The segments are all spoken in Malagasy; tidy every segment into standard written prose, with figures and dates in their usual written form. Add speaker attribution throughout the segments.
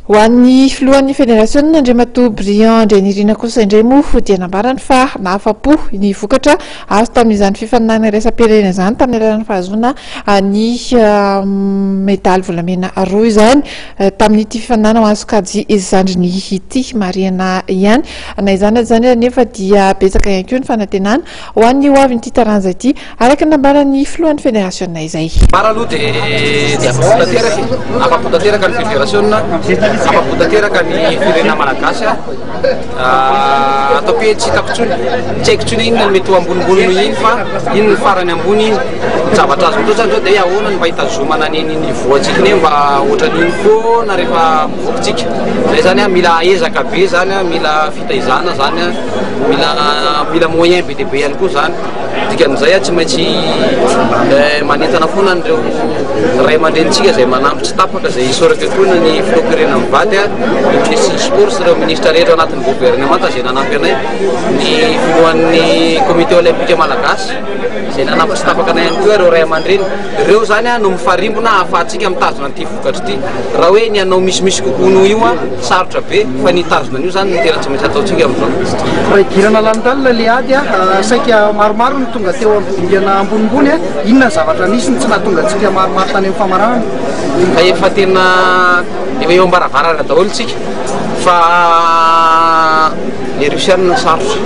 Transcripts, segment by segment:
Speaker 1: Ho an'ny filohan'ny fédération Andriamatoa Briand Andrianirina kosa indray moa dia nambarany fa nahafa-po ny vokatra azo tamin'izany fifaninana iraisam-pirenena izany tamin'ny alalan'ny fahazoana ny medaly volamena roa izany tamin'ity fifaninana ho azo kajy zandriny ity Mariana ihany na izany zany nefa dia betsaka ihany koa ny fanantenana ho an'ny ho avy n'ity taranja ity araka nambaran'ny filohan'ny fédération izay.
Speaker 2: Mara aloha dia afa-po tanteraka ny fédération afa-po tanteraka ny firenena malagasy atao hoe tsy hitako tsony tsy haiko tsony inona ny mety ho ambonimbony iny fa iny ny farany ambony iny zavatra azo mitoa zany zao dia ahoana ny mba hitazomana ny voantsika iny mba ohatran'iny foana rehefa mivoakintsika zay zany mila ezaka be zany mila fitaizana zany mila moyen be dia be ihany koa zany dikan'izay tsy maintsy manentana foana an'ireo ray aman-drenitsika zay manampy tsy tapaka zay isoraketoana ny filohampirenena mivady ny ministre sport sy ireo ministra rehetra anatin'ny gouvernement zay nanampy anay ny filohan'ny comité olympique malagasy zay nanampy tsy tapaka anay ihany koa ireo ray aman-dreny ireo zany no mifarimbona ahafahantsika mitazona an'ity vokatra ity raha hoe ny anao misimisy kokoa noho io sarotra be fa ny tazona an'io zany ny tena tsy maintsy ataontsika amin'izao.
Speaker 3: Raha lantalina le ady saika maromaro ny tonga teo ambidingana ambonimbony inona zavatra nisy ny tsy nahatonga antsika maromaro tany amin'ny famarahana
Speaker 2: fa efa tena efa eo ambaravarana daholo tsika fa ny rusiana sarotra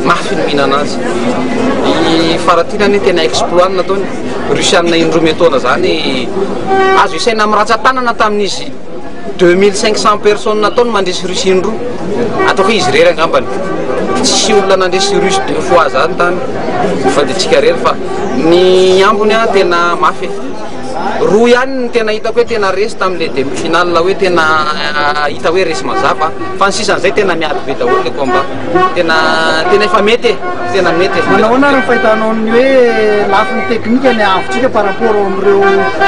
Speaker 2: mafy ny mihinana azy ny faratinany tena exploit nataony rusiana indroa metaona zany azo isaina amin'ny ratsan-tanana tamin'izy 2500 personnes nataony mandresy Russie indroa ataoko izy rery angambany tsy olona nandresy Russie 2 fois zany tany faditsika rery fa ny ambony tena mafy roa ihany ny tena hitako hoe tena resy tamin'le demi-finale hoe tena hita hoe resy mazava fa ny sisan'izay tena miady be daholo le combat tena efa mety tena mety.
Speaker 3: Manahoana ny fahitanao ny hoe lafiny teknika ny ahavontsika par rapport amin'ireo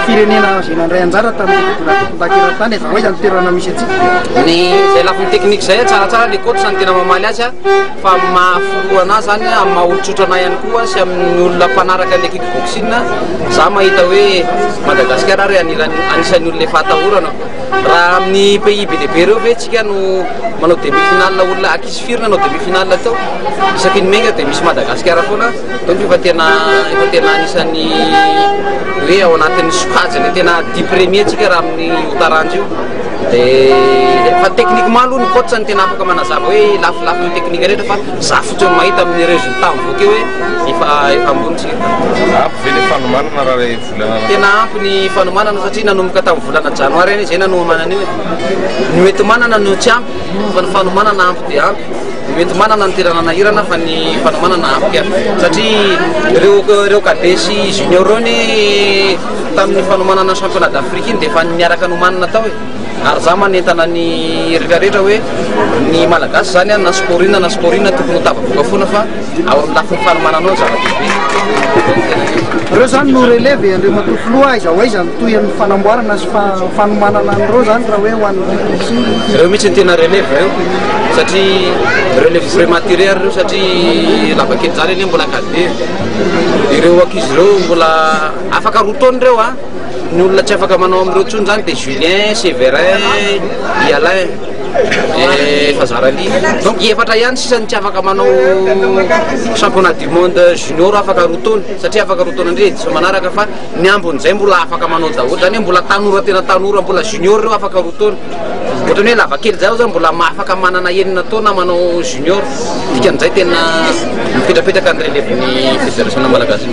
Speaker 3: firenena izay nandray anjara tamin'nydakera tany efa hoe zany toerana misy atsika
Speaker 2: ny zay lafiny teknika zay tsaratsara le coach ny tena mamaly azy fa mahafolo anazy zany amin'ny maha-olotsotra anay ihany koa sy amin'ny olona mpanaraka ny ekipe boxing za mahita hoe Madagasikara ary anisan'ny olona efa atahorana raha amin'ny pays be dia be reo ve tsika no manao demi-finale olona akisy firina anao demi-finale tao isaky ny menga dia misy Madagasikara foana donc efa tena anisan'ny hoe ao anatin'ny sokajiny tena 10 premier tsika raha amin'ny otaranjo io dia fa techniquement aloha ny coach ny tena afaka manazava hoe lafilafy ny teknika rehetra fa za fotsiny mahita amin'ny résultat mivoaka hoe efa ambony tsika.
Speaker 4: Ampy ve ny fanomanana raha volana
Speaker 2: tena ampy ny fanomanana satria nanomboka tamin'ny volana janoary any zay nanomanana io ny mety manana no tsy ampy fa ny fanomanana ampy dia ampy ny mety manana ny tena nanahirana fa ny fanomanana ampy satria ireo kadesy junior reo ny tamin'ny fanomanana championnat d'Afrique iny dia efa niaraka nomanana tao ary za manentana ny rehetrarehetra hoe ny malagasy zany na sporina tokony ho tavavoaka foana fa ao amin'ny lafiny fanomananao zava-dehibe
Speaker 3: reo zany no relève Andriamatoa filoha aiza ho aiza toy amin'ny fanamboarana sy fanomanana an'ireo zany raha hoe ho an'ny
Speaker 2: ireo mihitsy ny tena relève reo satria relève prématuré reo satria lavakely zany eny mbola kade ireo ankizy reo mbola afaka roa taona reo ny olona tsy afaka manao amin'ireo tsony zany dia Julien, Séverin, Alain Fazarali donc efatra ihany sisany tsy afaka manao championnat du monde junior afaka roa taona satria afaka roa taona indray tsy manaraka fa ny ambon'izay mbola afaka manao daholo zany hoe mbola tanora tena tanora mbola junior reo afaka roa taona ohatrany hoe lavakely zay zany mbola afaka manana enina taona manao junior dikan'izay tena mipetrapetraka ny relève ny fédération malagasy.